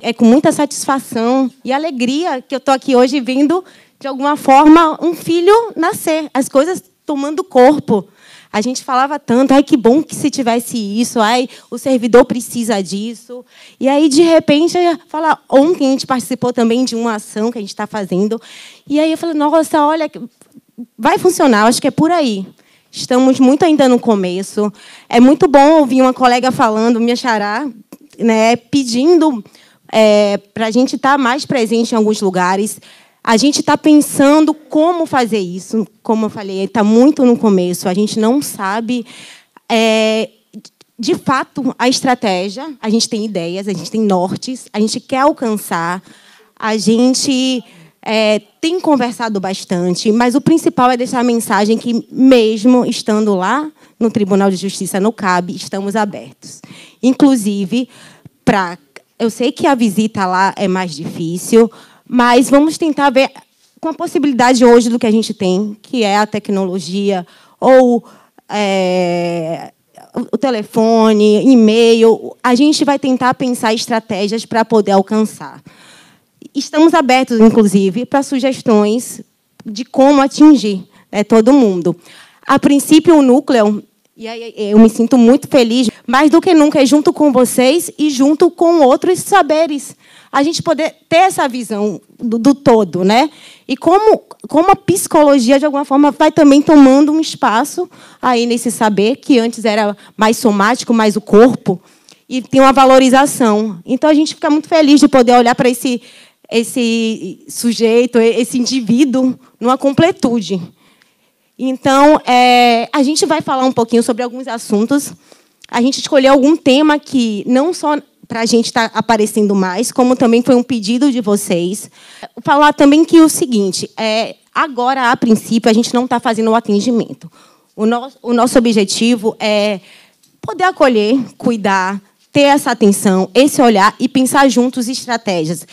é com muita satisfação e alegria que eu estou aqui hoje vendo, de alguma forma, um filho nascer, as coisas tomando corpo. A gente falava tanto, ai, que bom que se tivesse isso, ai, o servidor precisa disso. E aí, de repente, ontem a gente participou também de uma ação que a gente está fazendo. E aí eu falei, nossa, olha, vai funcionar, acho que é por aí. Estamos muito ainda no começo. É muito bom ouvir uma colega falando, minha xará, né, pedindo para a gente estar mais presente em alguns lugares. A gente está pensando como fazer isso. Como eu falei, está muito no começo. A gente não sabe, de fato, a estratégia. A gente tem ideias, a gente tem nortes, a gente quer alcançar. A gente tem conversado bastante, mas o principal é deixar a mensagem que, mesmo estando lá no Tribunal de Justiça, no CAB, estamos abertos. Inclusive, eu sei que a visita lá é mais difícil, mas vamos tentar ver com a possibilidade hoje do que a gente tem, que é a tecnologia, ou o telefone, e-mail. A gente vai tentar pensar estratégias para poder alcançar. Estamos abertos, inclusive, para sugestões de como atingir todo mundo. A princípio, o núcleo, e aí eu me sinto muito feliz, mais do que nunca, é junto com vocês e junto com outros saberes. A gente poder ter essa visão do todo, né? E como a psicologia, de alguma forma, vai também tomando um espaço aí nesse saber, que antes era mais somático, mais o corpo, e tem uma valorização. Então, a gente fica muito feliz de poder olhar para esse sujeito, esse indivíduo, numa completude. Então, a gente vai falar um pouquinho sobre alguns assuntos. A gente escolheu algum tema que não só para a gente estar aparecendo mais, como também foi um pedido de vocês. Falar também que o seguinte, agora, a princípio, a gente não está fazendo o atendimento. O nosso objetivo é poder acolher, cuidar, ter essa atenção, esse olhar e pensar juntos estratégias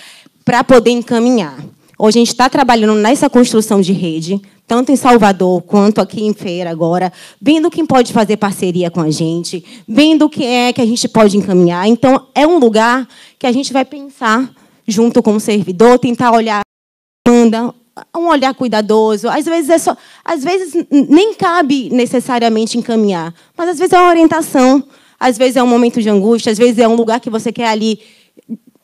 para poder encaminhar. Hoje a gente está trabalhando nessa construção de rede, tanto em Salvador quanto aqui em Feira agora, vendo quem pode fazer parceria com a gente, vendo o que a gente pode encaminhar. Então, é um lugar que a gente vai pensar junto com o servidor, tentar olhar, um olhar cuidadoso. Às vezes nem cabe necessariamente encaminhar, mas às vezes é uma orientação, às vezes é um momento de angústia, às vezes é um lugar que você quer ali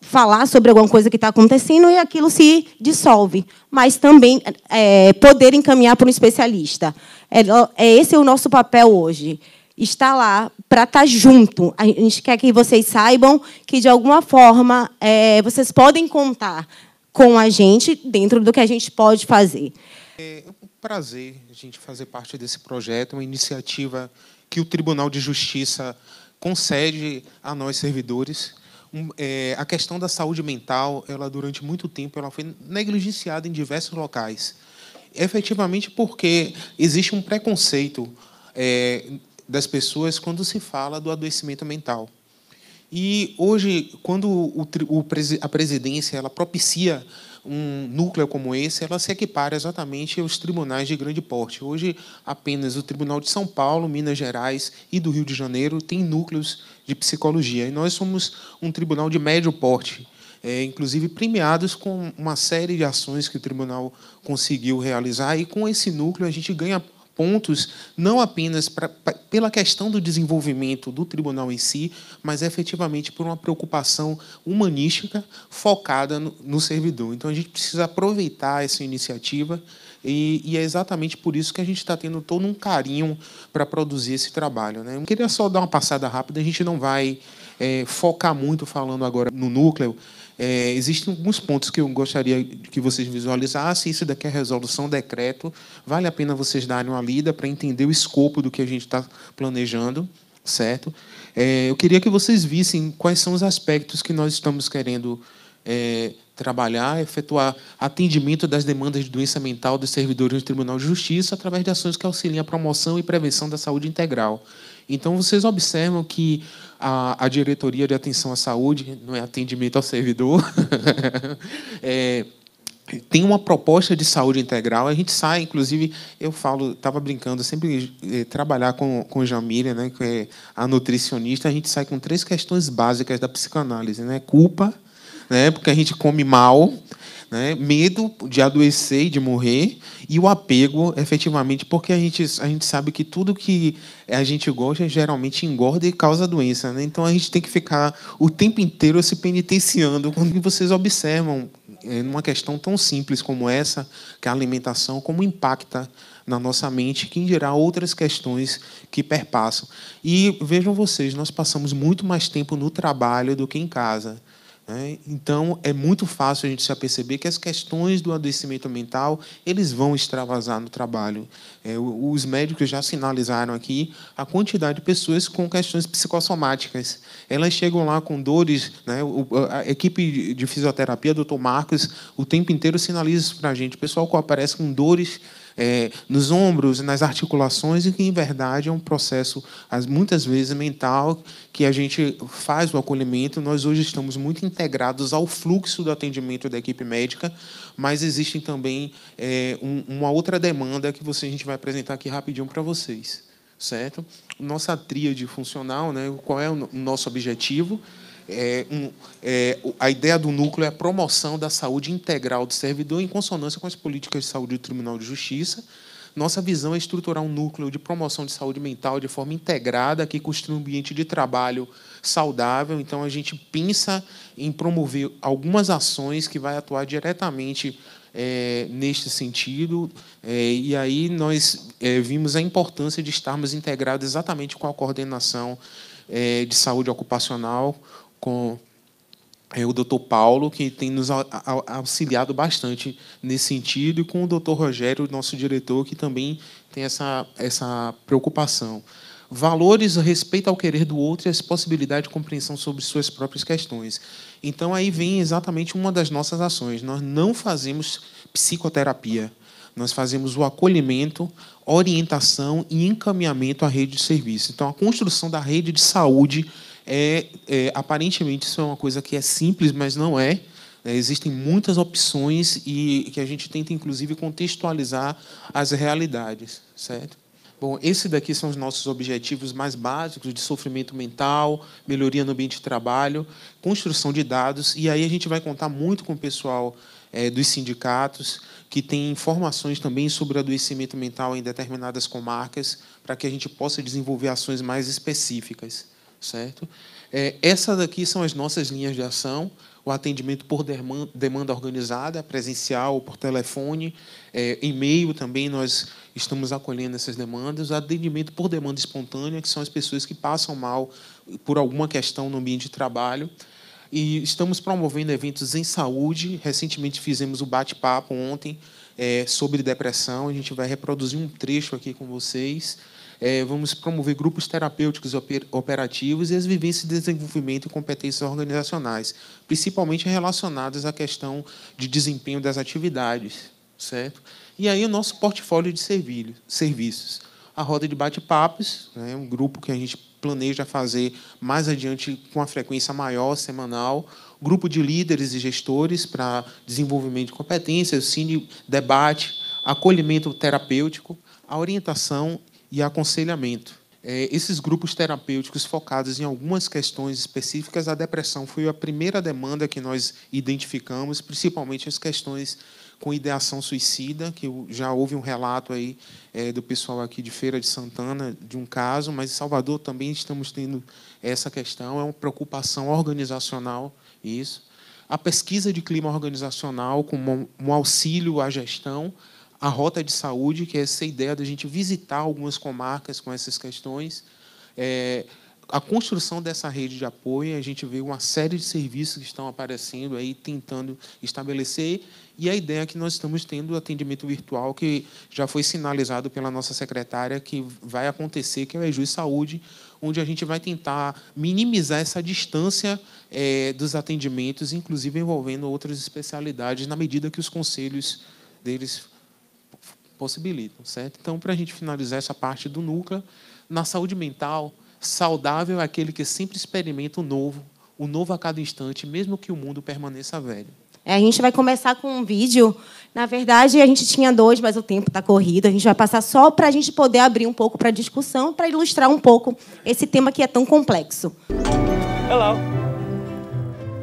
falar sobre alguma coisa que está acontecendo e aquilo se dissolve. Mas também poder encaminhar para um especialista. Esse é o nosso papel hoje. Estar lá para estar junto. A gente quer que vocês saibam que, de alguma forma, vocês podem contar com a gente dentro do que a gente pode fazer. É um prazer a gente fazer parte desse projeto, uma iniciativa que o Tribunal de Justiça concede a nós, servidores. A questão da saúde mental, durante muito tempo, ela foi negligenciada em diversos locais. Efetivamente porque existe um preconceito das pessoas quando se fala do adoecimento mental. E, hoje, quando a presidência ela propicia um núcleo como esse, ela se equipara exatamente aos tribunais de grande porte. Hoje, apenas o Tribunal de São Paulo, Minas Gerais e do Rio de Janeiro têm núcleos de psicologia. E nós somos um tribunal de médio porte, inclusive premiados com uma série de ações que o tribunal conseguiu realizar. E, com esse núcleo, a gente ganha pontos, não apenas pela questão do desenvolvimento do tribunal em si, mas, efetivamente, por uma preocupação humanística focada no servidor. Então, a gente precisa aproveitar essa iniciativa e é exatamente por isso que a gente está tendo todo um carinho para produzir esse trabalho, né? Eu queria só dar uma passada rápida, a gente não vai focar muito falando agora no núcleo. Existem alguns pontos que eu gostaria que vocês visualizassem. Isso daqui é a resolução, decreto. Vale a pena vocês darem uma lida para entender o escopo do que a gente está planejando, certo? Eu queria que vocês vissem quais são os aspectos que nós estamos querendo trabalhar, efetuar atendimento das demandas de doença mental dos servidores do Tribunal de Justiça através de ações que auxiliem a promoção e prevenção da saúde integral. Então, vocês observam que a Diretoria de Atenção à Saúde, não é atendimento ao servidor, tem uma proposta de saúde integral. A gente sai, inclusive, eu estava brincando, sempre trabalhar com Jamília, né, que é a nutricionista, a gente sai com 3 questões básicas da psicanálise, né? Culpa, né? Porque a gente come mal, né? Medo de adoecer e de morrer, e o apego, efetivamente, porque a gente sabe que tudo que a gente gosta geralmente engorda e causa doença, né? Então a gente tem que ficar o tempo inteiro se penitenciando. Quando vocês observam, numa questão tão simples como essa, que é a alimentação, como impacta na nossa mente, que dirá outras questões que perpassam. E vejam vocês, nós passamos muito mais tempo no trabalho do que em casa. Então, é muito fácil a gente se aperceber que as questões do adoecimento mental eles vão extravasar no trabalho. Os médicos já sinalizaram aqui a quantidade de pessoas com questões psicossomáticas. Elas chegam lá com dores, né? A equipe de fisioterapia, doutor Marcos, o tempo inteiro sinaliza isso para a gente. O pessoal que aparece com dores nos ombros, nas articulações, e que, em verdade, é um processo, muitas vezes, mental, que a gente faz o acolhimento. Nós, hoje, estamos muito integrados ao fluxo do atendimento da equipe médica, mas existe também uma outra demanda que a gente vai apresentar aqui rapidinho para vocês. Certo? Nossa tríade funcional, né? Qual é o nosso objetivo? A ideia do núcleo é a promoção da saúde integral do servidor em consonância com as políticas de saúde do Tribunal de Justiça. Nossa visão é estruturar um núcleo de promoção de saúde mental de forma integrada, que construa um ambiente de trabalho saudável. Então, a gente pensa em promover algumas ações que vai atuar diretamente neste sentido. E aí nós vimos a importância de estarmos integrados exatamente com a coordenação de saúde ocupacional, com o doutor Paulo, que tem nos auxiliado bastante nesse sentido, e com o doutor Rogério, nosso diretor, que também tem essa preocupação. Valores, respeito ao querer do outro e as possibilidades de compreensão sobre suas próprias questões. Então, aí vem exatamente uma das nossas ações. Nós não fazemos psicoterapia, nós fazemos o acolhimento, orientação e encaminhamento à rede de serviço. Então, a construção da rede de saúde aparentemente, isso é uma coisa que é simples, mas não é. Existem muitas opções e que a gente tenta, inclusive, contextualizar as realidades. Certo? Bom, esses daqui são os nossos objetivos mais básicos de sofrimento mental, melhoria no ambiente de trabalho, construção de dados, e aí a gente vai contar muito com o pessoal dos sindicatos, que tem informações também sobre adoecimento mental em determinadas comarcas, para que a gente possa desenvolver ações mais específicas. Certo? Essas daqui são as nossas linhas de ação: o atendimento por demanda organizada, presencial ou por telefone, e-mail também, nós estamos acolhendo essas demandas, o atendimento por demanda espontânea, que são as pessoas que passam mal por alguma questão no ambiente de trabalho, e estamos promovendo eventos em saúde. Recentemente fizemos o bate-papo ontem sobre depressão, a gente vai reproduzir um trecho aqui com vocês. Vamos promover grupos terapêuticos operativos e as vivências de desenvolvimento e competências organizacionais, principalmente relacionadas à questão de desempenho das atividades. Certo? E aí o nosso portfólio de serviços. A roda de bate-papos, um grupo que a gente planeja fazer mais adiante com uma frequência maior, semanal. Grupo de líderes e gestores para desenvolvimento de competências, o cine debate, acolhimento terapêutico, a orientação e aconselhamento. Esses grupos terapêuticos focados em algumas questões específicas, a depressão foi a primeira demanda que nós identificamos, principalmente as questões com ideação suicida, que já houve um relato aí do pessoal aqui de Feira de Santana de um caso, mas em Salvador também estamos tendo essa questão, é uma preocupação organizacional isso. A pesquisa de clima organizacional como um auxílio à gestão, a rota de saúde, que é essa ideia de a gente visitar algumas comarcas com essas questões, a construção dessa rede de apoio, a gente vê uma série de serviços que estão aparecendo aí, tentando estabelecer, e a ideia é que nós estamos tendo o atendimento virtual, que já foi sinalizado pela nossa secretária, que vai acontecer, que é o EJU Saúde, onde a gente vai tentar minimizar essa distância dos atendimentos, inclusive envolvendo outras especialidades, na medida que os conselhos deles possibilitam. Certo? Então, para a gente finalizar essa parte do núcleo, na saúde mental, saudável é aquele que sempre experimenta o novo a cada instante, mesmo que o mundo permaneça velho. A gente vai começar com um vídeo. Na verdade, a gente tinha 2, mas o tempo está corrido. A gente vai passar só para a gente poder abrir um pouco para a discussão, para ilustrar um pouco esse tema que é tão complexo. Hello.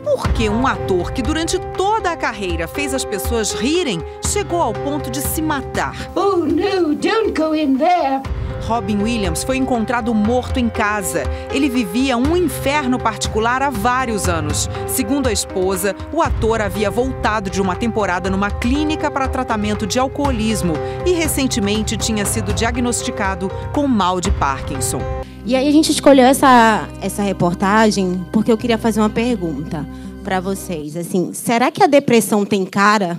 Por que um ator que durante toda a carreira fez as pessoas rirem chegou ao ponto de se matar? Oh, no, don't go in there. Robin Williams foi encontrado morto em casa. Ele vivia um inferno particular há vários anos. Segundo a esposa, o ator havia voltado de uma temporada numa clínica para tratamento de alcoolismo e recentemente tinha sido diagnosticado com mal de Parkinson. E aí a gente escolheu essa reportagem porque eu queria fazer uma pergunta para vocês. Assim, será que a depressão tem cara?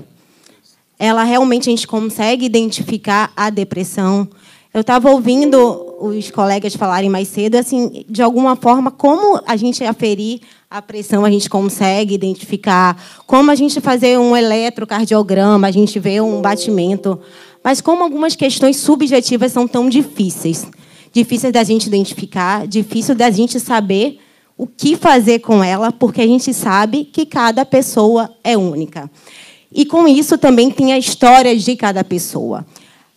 Ela realmente, a gente consegue identificar a depressão? Eu estava ouvindo os colegas falarem mais cedo, assim, de alguma forma, como a gente aferir a pressão, a gente consegue identificar, como a gente fazer um eletrocardiograma, a gente vê um batimento, mas como algumas questões subjetivas são tão difíceis da gente identificar, difícil da gente saber o que fazer com ela, porque a gente sabe que cada pessoa é única. E, com isso, também tem a história de cada pessoa.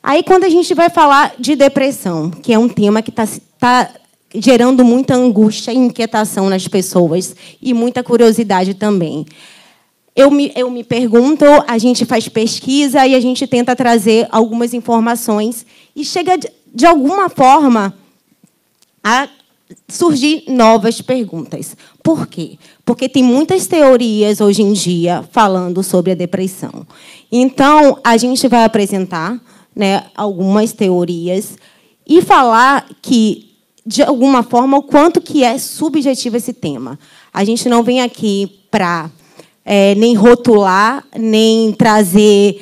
Aí, quando a gente vai falar de depressão, que é um tema que está gerando muita angústia e inquietação nas pessoas, e muita curiosidade também. Eu me pergunto, a gente faz pesquisa e a gente tenta trazer algumas informações e chega, de alguma forma, a surgir novas perguntas. Por quê? Porque tem muitas teorias, hoje em dia, falando sobre a depressão. Então, a gente vai apresentar, né, algumas teorias e falar que, de alguma forma, o quanto que é subjetivo esse tema. A gente não vem aqui para nem rotular, nem trazer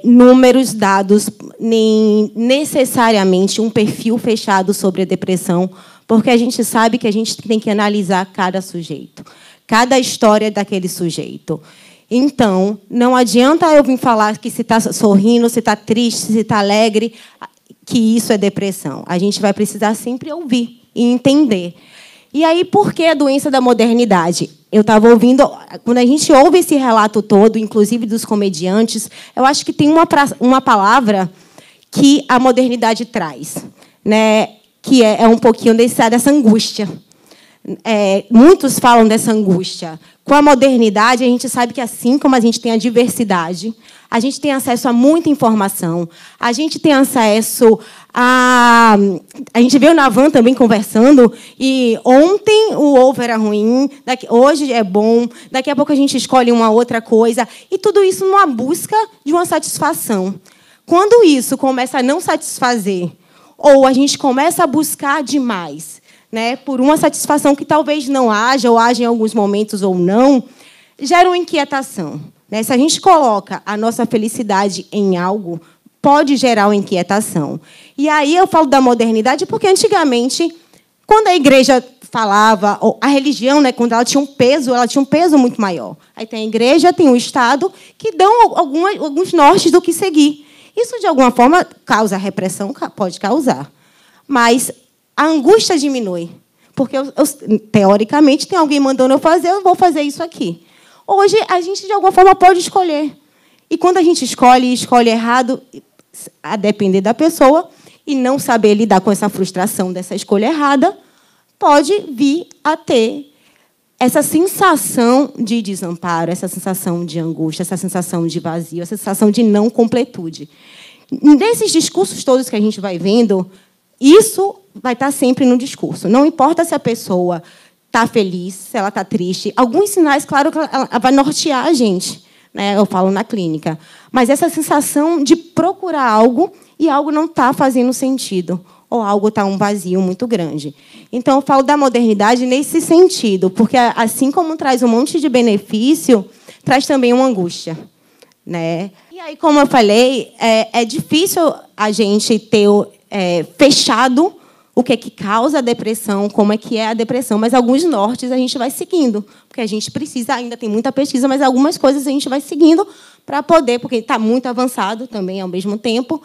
números, dados, nem necessariamente um perfil fechado sobre a depressão, porque a gente sabe que a gente tem que analisar cada sujeito, cada história daquele sujeito. Então, não adianta eu vir falar que se está sorrindo, se está triste, se está alegre, que isso é depressão. A gente vai precisar sempre ouvir e entender. E aí, por que a doença da modernidade? Eu estava ouvindo, quando a gente ouve esse relato todo, inclusive dos comediantes, eu acho que tem uma palavra que a modernidade traz, né? Que é um pouquinho dessa angústia. Muitos falam dessa angústia. Com a modernidade, a gente sabe que, assim como a gente tem a diversidade, a gente tem acesso a muita informação, a gente tem acesso a... A gente veio na van também conversando, e ontem o ovo era ruim, hoje é bom, daqui a pouco a gente escolhe uma outra coisa, e tudo isso numa busca de uma satisfação. Quando isso começa a não satisfazer, ou a gente começa a buscar demais, né, por uma satisfação que talvez não haja, ou haja em alguns momentos ou não, gera uma inquietação. Né? Se a gente coloca a nossa felicidade em algo, pode gerar uma inquietação. E aí eu falo da modernidade porque, antigamente, quando a igreja falava, ou a religião, né, quando ela tinha um peso muito maior. Aí tem a igreja, tem o Estado, que dão alguns nortes do que seguir. Isso, de alguma forma, causa repressão, pode causar. Mas a angústia diminui. Porque, teoricamente, tem alguém mandando eu fazer, eu vou fazer isso aqui. Hoje, a gente, de alguma forma, pode escolher. E quando a gente escolhe errado, a depender da pessoa, e não saber lidar com essa frustração dessa escolha errada, pode vir a ter essa sensação de desamparo, essa sensação de angústia, essa sensação de vazio, essa sensação de não completude. Nesses discursos todos que a gente vai vendo, isso vai estar sempre no discurso. Não importa se a pessoa está feliz, se ela está triste. Alguns sinais, claro, que ela vai nortear a gente, né? Eu falo na clínica. Mas essa sensação de procurar algo e algo não está fazendo sentido, ou algo está um vazio muito grande. Então, eu falo da modernidade nesse sentido, porque, assim como traz um monte de benefício, traz também uma angústia. Né? E aí, como eu falei, é difícil a gente ter fechado o que é que causa a depressão, como é que é a depressão, mas alguns nortes a gente vai seguindo, porque a gente precisa, ainda tem muita pesquisa, mas algumas coisas a gente vai seguindo para poder, porque está muito avançado também ao mesmo tempo.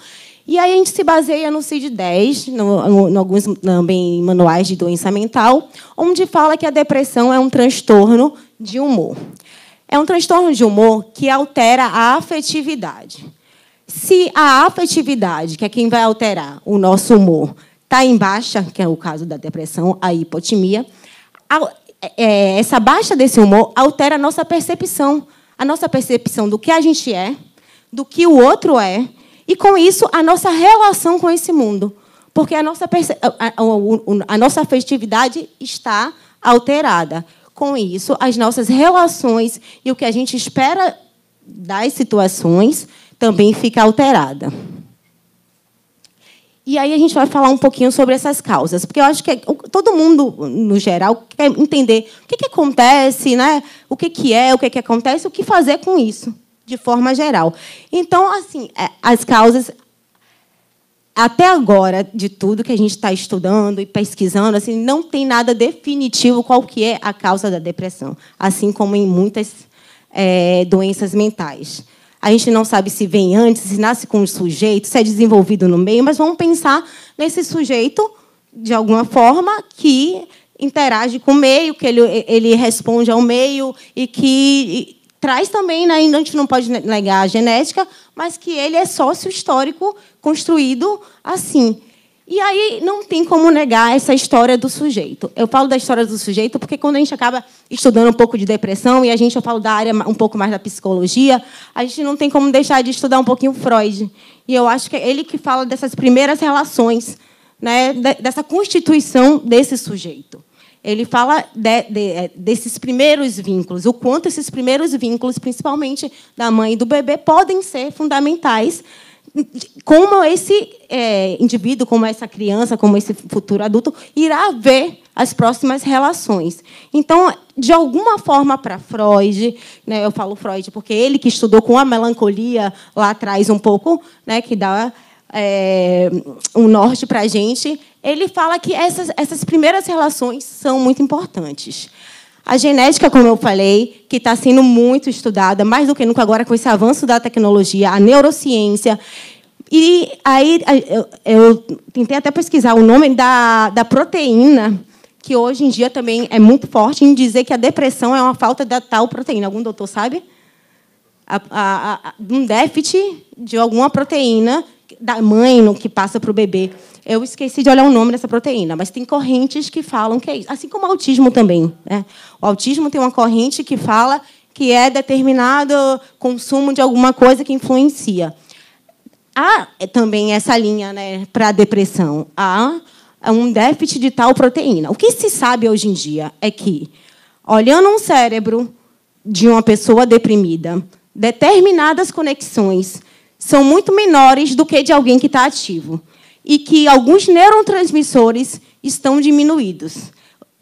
E aí a gente se baseia no CID-10, em alguns também manuais de doença mental, onde fala que a depressão é um transtorno de humor. É um transtorno de humor que altera a afetividade. Se a afetividade, que é quem vai alterar o nosso humor, está em baixa, que é o caso da depressão, a hipotimia, essa baixa desse humor altera a nossa percepção do que a gente é, do que o outro é, e, com isso, a nossa relação com esse mundo. Porque a nossa afetividade está alterada. Com isso, as nossas relações e o que a gente espera das situações também fica alterada. E aí a gente vai falar um pouquinho sobre essas causas, porque eu acho que todo mundo, no geral, quer entender o que acontece, né? O que é, o que acontece, o que fazer com isso, de forma geral. Então, assim, as causas, até agora, de tudo que a gente está estudando e pesquisando, assim, não tem nada definitivo qual que é a causa da depressão, assim como em muitas doenças mentais. A gente não sabe se vem antes, se nasce com o sujeito, se é desenvolvido no meio, mas vamos pensar nesse sujeito, de alguma forma, que interage com o meio, que ele responde ao meio e que traz também, né, a gente não pode negar a genética, mas que ele é sócio-histórico construído assim. E aí não tem como negar essa história do sujeito. Eu falo da história do sujeito porque, quando a gente acaba estudando um pouco de depressão, e eu falo da área um pouco mais da psicologia, a gente não tem como deixar de estudar um pouquinho Freud. E eu acho que é ele que fala dessas primeiras relações, né, dessa constituição desse sujeito. Ele fala desses primeiros vínculos, o quanto esses primeiros vínculos, principalmente da mãe e do bebê, podem ser fundamentais, como esse indivíduo, como essa criança, como esse futuro adulto, irá ver as próximas relações. Então, de alguma forma, para Freud, né, eu falo Freud porque ele que estudou com a melancolia lá atrás um pouco, né, que dá um norte para a gente, ele fala que essas primeiras relações são muito importantes. A genética, como eu falei, que está sendo muito estudada, mais do que nunca agora com esse avanço da tecnologia, a neurociência. E aí eu tentei até pesquisar o nome da proteína, que hoje em dia também é muito forte em dizer que a depressão é uma falta da tal proteína. Algum doutor sabe? Um déficit de alguma proteína da mãe no que passa para o bebê. Eu esqueci de olhar o nome dessa proteína, mas tem correntes que falam que é isso. Assim como o autismo também, né? O autismo tem uma corrente que fala que é determinado consumo de alguma coisa que influencia. Há também essa linha, né, para a depressão. Há um déficit de tal proteína. O que se sabe hoje em dia é que, olhando um cérebro de uma pessoa deprimida, determinadas conexões são muito menores do que de alguém que está ativo. E que alguns neurotransmissores estão diminuídos,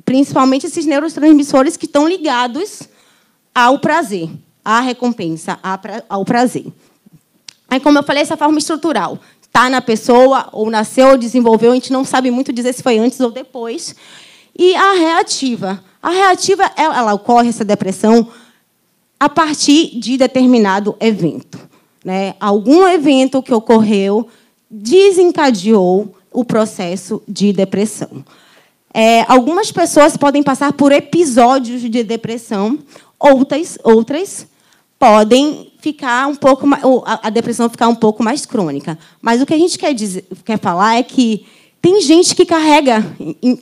principalmente esses neurotransmissores que estão ligados ao prazer, à recompensa, ao prazer. Aí, como eu falei, essa forma estrutural está na pessoa, ou nasceu, ou desenvolveu, a gente não sabe muito dizer se foi antes ou depois. E a reativa. A reativa, ela ocorre, essa depressão, a partir de determinado evento, né? Algum evento que ocorreu desencadeou o processo de depressão. Algumas pessoas podem passar por episódios de depressão, outras podem ficar um pouco mais, a depressão ficar um pouco mais crônica. Mas o que a gente quer falar é que tem gente que carrega,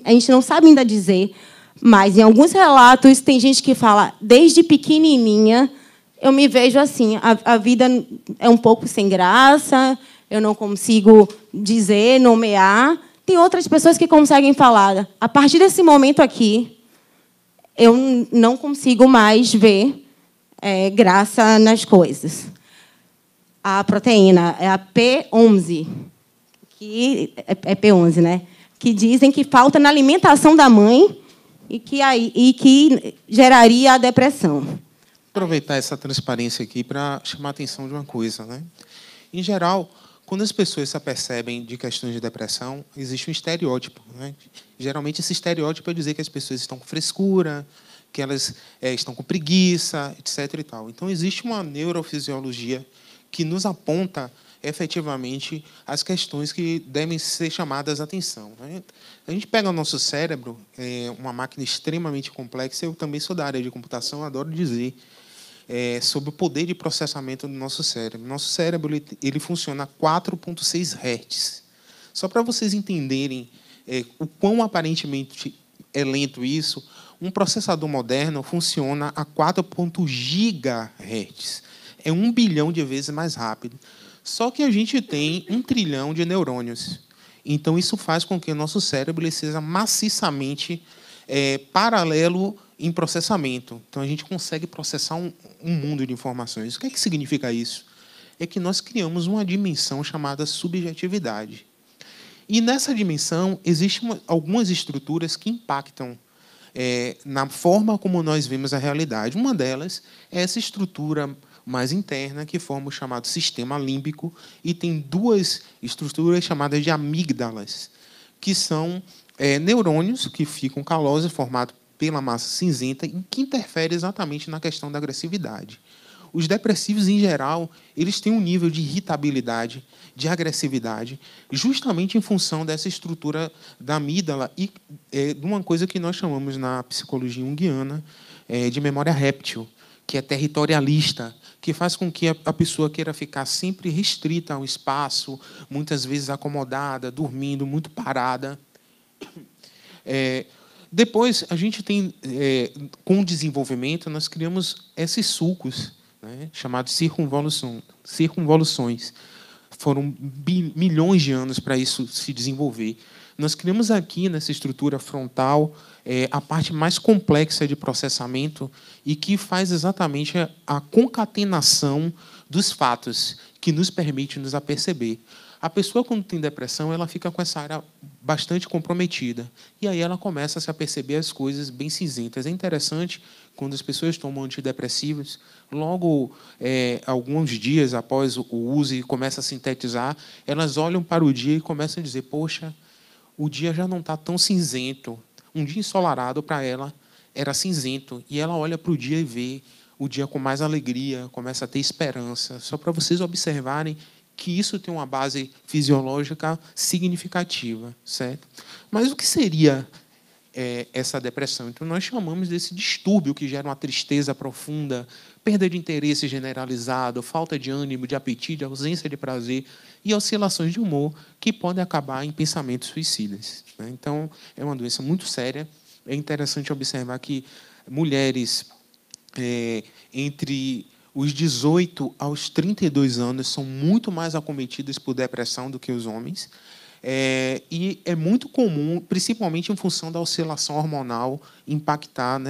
a gente não sabe ainda dizer, mas em alguns relatos tem gente que fala, desde pequenininha, eu me vejo assim, a vida é um pouco sem graça, eu não consigo dizer, nomear. Tem outras pessoas que conseguem falar. A partir desse momento aqui, eu não consigo mais ver graça nas coisas. A proteína é a P11, que é P11, né? Que dizem que falta na alimentação da mãe e que geraria a depressão. Vou aproveitar essa transparência aqui para chamar a atenção de uma coisa, né? Em geral, quando as pessoas se apercebem de questões de depressão, existe um estereótipo, né? Geralmente, esse estereótipo é dizer que as pessoas estão com frescura, que elas estão com preguiça, etc. E tal. Então, existe uma neurofisiologia que nos aponta, efetivamente, as questões que devem ser chamadas a atenção, né? A gente pega o nosso cérebro, uma máquina extremamente complexa. Eu também sou da área de computação, adoro dizer sobre o poder de processamento do nosso cérebro. Nosso cérebro ele funciona a 4,6 Hz. Só para vocês entenderem o quão aparentemente é lento isso, um processador moderno funciona a 4,0 GHz. É 1 bilhão de vezes mais rápido. Só que a gente tem 1 trilhão de neurônios. Então, isso faz com que o nosso cérebro ele seja maciçamente paralelo em processamento. Então, a gente consegue processar um mundo de informações. O que é que significa isso? É que nós criamos uma dimensão chamada subjetividade. E, nessa dimensão, existem algumas estruturas que impactam na forma como nós vemos a realidade. Uma delas é essa estrutura mais interna, que forma o chamado sistema límbico, e tem 2 estruturas chamadas de amígdalas, que são neurônios que ficam calosos, formados pela massa cinzenta, e que interferem exatamente na questão da agressividade. Os depressivos, em geral, eles têm um nível de irritabilidade, de agressividade, justamente em função dessa estrutura da amígdala e de uma coisa que nós chamamos na psicologia junguiana de memória réptil, que é territorialista, que faz com que a pessoa queira ficar sempre restrita ao espaço, muitas vezes acomodada, dormindo, muito parada. Depois, a gente tem, com o desenvolvimento, nós criamos esses sulcos, né, chamados circunvoluções. Foram milhões de anos para isso se desenvolver. Nós criamos aqui, nessa estrutura frontal, a parte mais complexa de processamento e que faz exatamente a concatenação dos fatos, que nos permite nos aperceber. A pessoa, quando tem depressão, ela fica com essa área bastante comprometida. E aí ela começa a se aperceber as coisas bem cinzentas. É interessante, quando as pessoas tomam antidepressivos, logo, alguns dias após o uso e começa a sintetizar, elas olham para o dia e começam a dizer, poxa, o dia já não está tão cinzento. Um dia ensolarado para ela era cinzento. E ela olha para o dia e vê o dia com mais alegria, começa a ter esperança. Só para vocês observarem que isso tem uma base fisiológica significativa, certo? Mas o que seria essa depressão? Então, nós chamamos desse distúrbio que gera uma tristeza profunda, perda de interesse generalizado, falta de ânimo, de apetite, ausência de prazer e oscilações de humor que podem acabar em pensamentos suicidas, né? Então, é uma doença muito séria. É interessante observar que mulheres entre os 18 aos 32 anos são muito mais acometidas por depressão do que os homens. E é muito comum, principalmente em função da oscilação hormonal, impactar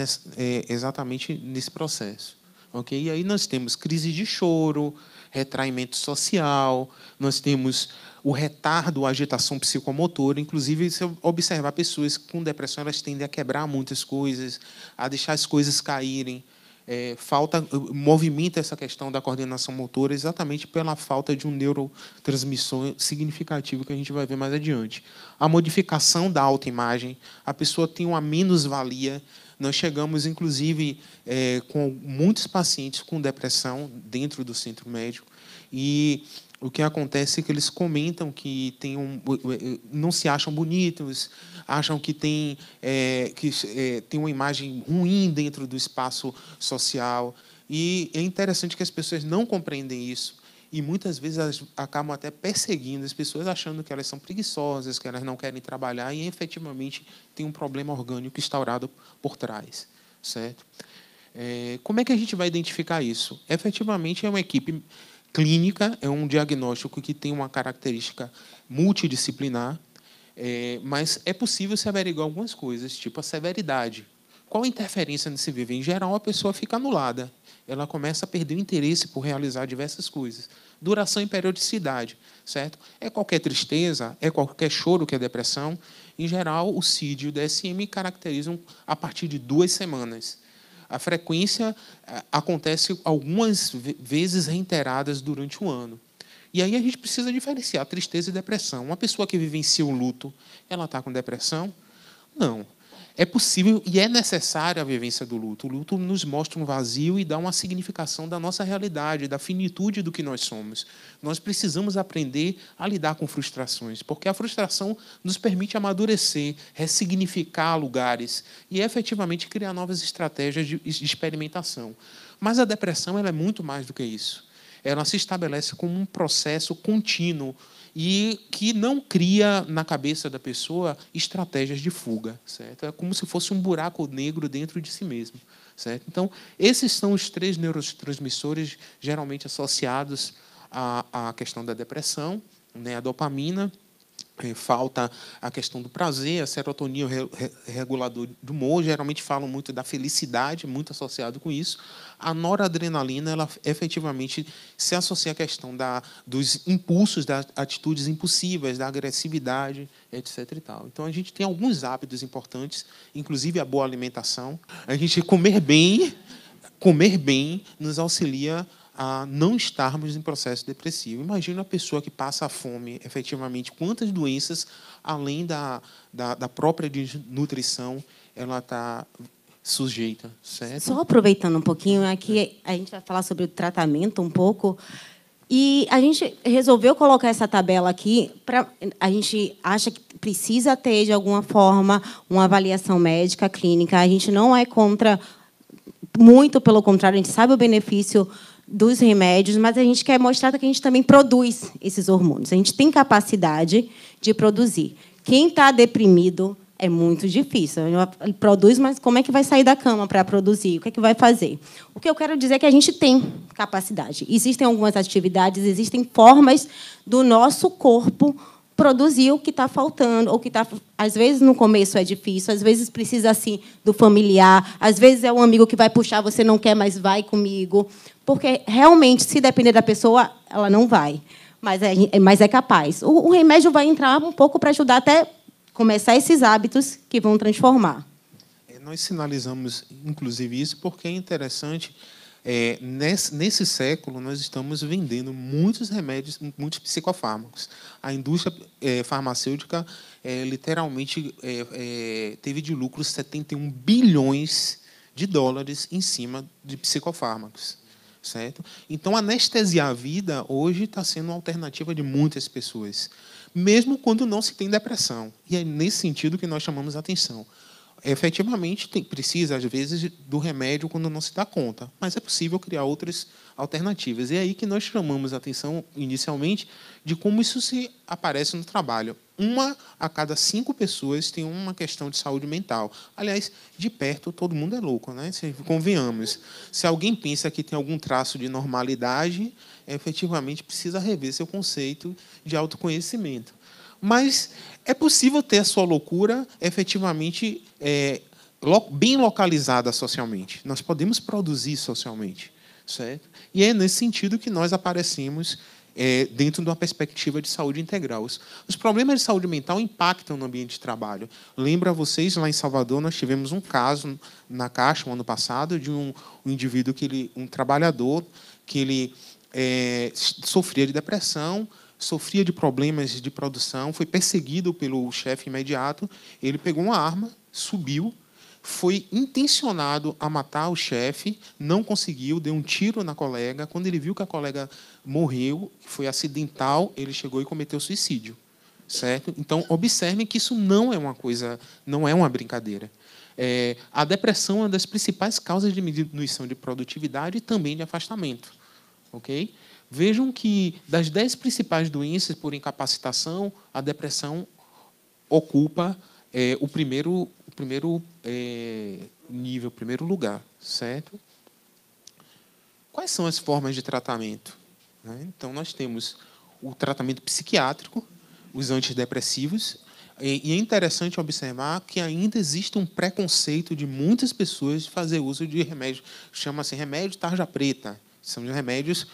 exatamente nesse processo. Okay? E aí nós temos crise de choro, retraimento social, nós temos o retardo, a agitação psicomotora. Inclusive, se eu observar pessoas com depressão, elas tendem a quebrar muitas coisas, a deixar as coisas caírem. Movimenta essa questão da coordenação motora exatamente pela falta de um neurotransmissor significativo que a gente vai ver mais adiante. A modificação da autoimagem, a pessoa tem uma minusvalia. Nós chegamos, inclusive, com muitos pacientes com depressão dentro do centro médico e o que acontece é que eles comentam que não se acham bonitos, acham que tem uma imagem ruim dentro do espaço social. E é interessante que as pessoas não compreendem isso. E, muitas vezes, elas acabam até perseguindo as pessoas, achando que elas são preguiçosas, que elas não querem trabalhar, e, efetivamente, tem um problema orgânico instaurado por trás, certo? Como é que a gente vai identificar isso? Efetivamente, é uma equipe clínica, é um diagnóstico que tem uma característica multidisciplinar, mas é possível se averiguar algumas coisas, tipo a severidade. Qual a interferência nesse viver? Em geral, a pessoa fica anulada. Ela começa a perder o interesse por realizar diversas coisas. Duração e periodicidade, certo? É qualquer tristeza, é qualquer choro que é depressão. Em geral, o CID e o DSM caracterizam a partir de 2 semanas. A frequência acontece algumas vezes reiteradas durante o ano. E aí a gente precisa diferenciar tristeza e depressão. Uma pessoa que vivencia o luto, ela está com depressão? Não. É possível e é necessária a vivência do luto. O luto nos mostra um vazio e dá uma significação da nossa realidade, da finitude do que nós somos. Nós precisamos aprender a lidar com frustrações, porque a frustração nos permite amadurecer, ressignificar lugares e, efetivamente, criar novas estratégias de experimentação. Mas a depressão ela é muito mais do que isso. Ela se estabelece como um processo contínuo e que não cria na cabeça da pessoa estratégias de fuga, certo? É como se fosse um buraco negro dentro de si mesmo, certo? Então, esses são os 3 neurotransmissores geralmente associados à questão da depressão, né? A dopamina, falta a questão do prazer, a serotonina, regulador do humor, geralmente falam muito da felicidade, muito associado com isso. A noradrenalina, ela efetivamente se associa à questão dos impulsos, das atitudes impulsivas, da agressividade, etc. E tal. Então, a gente tem alguns hábitos importantes, inclusive a boa alimentação. A gente comer bem nos auxilia a não estarmos em processo depressivo. Imagina a pessoa que passa fome, efetivamente, quantas doenças, além da própria desnutrição, ela está sujeita, certo? Só aproveitando um pouquinho, aqui a gente vai falar sobre o tratamento um pouco, e a gente resolveu colocar essa tabela aqui, a gente acha que precisa ter, de alguma forma, uma avaliação médica, clínica. A gente não é contra, muito pelo contrário, a gente sabe o benefício dos remédios, mas a gente quer mostrar que a gente também produz esses hormônios. A gente tem capacidade de produzir. Quem está deprimido é muito difícil. Ele produz, mas como é que vai sair da cama para produzir? O que é que vai fazer? O que eu quero dizer é que a gente tem capacidade. Existem algumas atividades, existem formas do nosso corpo produzir o que está faltando, ou que está, às vezes no começo é difícil, às vezes precisa assim do familiar, às vezes é um amigo que vai puxar, você não quer, mas vai comigo, porque realmente, se depender da pessoa, ela não vai, mas é capaz. O remédio vai entrar um pouco para ajudar até começar esses hábitos que vão transformar. Nós sinalizamos, inclusive, isso porque é interessante. Nesse século, nós estamos vendendo muitos remédios, muitos psicofármacos. A indústria farmacêutica, literalmente, teve de lucro 71 bilhões de dólares em cima de psicofármacos. Certo? Então, anestesiar a vida, hoje, está sendo uma alternativa de muitas pessoas, mesmo quando não se tem depressão. E é nesse sentido que nós chamamos a atenção. Efetivamente, precisa, às vezes, do remédio quando não se dá conta, mas é possível criar outras alternativas. E é aí que nós chamamos a atenção, inicialmente, de como isso se aparece no trabalho. 1 a cada 5 pessoas tem uma questão de saúde mental. Aliás, de perto, todo mundo é louco, né? Convenhamos. Se alguém pensa que tem algum traço de normalidade, efetivamente precisa rever seu conceito de autoconhecimento. Mas é possível ter a sua loucura efetivamente bem localizada socialmente. Nós podemos produzir socialmente, certo? E é nesse sentido que nós aparecemos dentro de uma perspectiva de saúde integral. Os problemas de saúde mental impactam no ambiente de trabalho. Lembro a vocês, lá em Salvador, nós tivemos um caso na Caixa, no ano passado, de um indivíduo, um trabalhador, que ele sofria de depressão, sofria de problemas de produção, foi perseguido pelo chefe imediato, ele pegou uma arma, subiu, foi intencionado a matar o chefe, não conseguiu, deu um tiro na colega. Quando ele viu que a colega morreu, foi acidental, ele chegou e cometeu suicídio. Certo? Então, observem que isso não é uma coisa, não é uma brincadeira. A depressão é uma das principais causas de diminuição de produtividade e também de afastamento. Ok? Vejam que, das 10 principais doenças por incapacitação, a depressão ocupa o primeiro nível, o primeiro lugar. Certo? Quais são as formas de tratamento? Então, nós temos o tratamento psiquiátrico, os antidepressivos, e é interessante observar que ainda existe um preconceito de muitas pessoas de fazer uso de remédios, chama-se remédio tarja preta. São remédios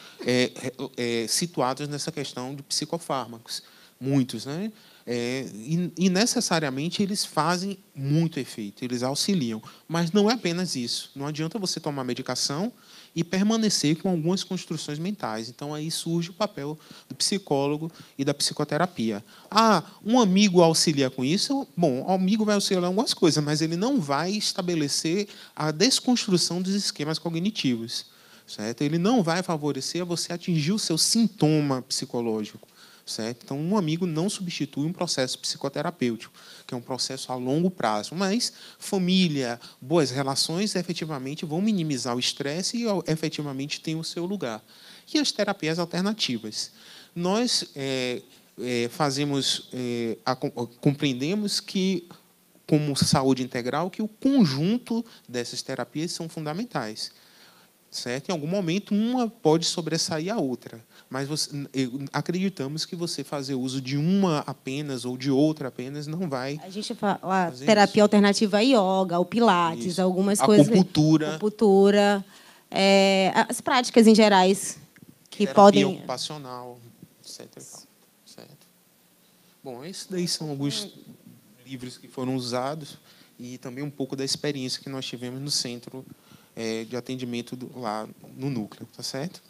situados nessa questão de psicofármacos. Muitos, né? E necessariamente eles fazem muito efeito, eles auxiliam. Mas não é apenas isso. Não adianta você tomar medicação e permanecer com algumas construções mentais. Então, aí surge o papel do psicólogo e da psicoterapia. Um amigo auxilia com isso? Bom, o amigo vai auxiliar em algumas coisas, mas ele não vai estabelecer a desconstrução dos esquemas cognitivos. Certo? Ele não vai favorecer a você atingir o seu sintoma psicológico. Certo? Então, um amigo não substitui um processo psicoterapêutico, que é um processo a longo prazo. Mas família, boas relações, efetivamente, vão minimizar o estresse e, efetivamente, têm o seu lugar. E as terapias alternativas? Nós compreendemos que, como saúde integral, que o conjunto dessas terapias são fundamentais. Certo? Em algum momento, uma pode sobressair a outra, mas acreditamos que você fazer uso de uma apenas ou de outra apenas não vai. A gente fala a terapia alternativa, a yoga, o pilates, isso. Algumas coisas. Acupuntura, as práticas em gerais que terapia podem. Ocupacional, etc. Certo? Bom, esses daí são alguns livros que foram usados e também um pouco da experiência que nós tivemos no centro de atendimento lá no núcleo, tá certo?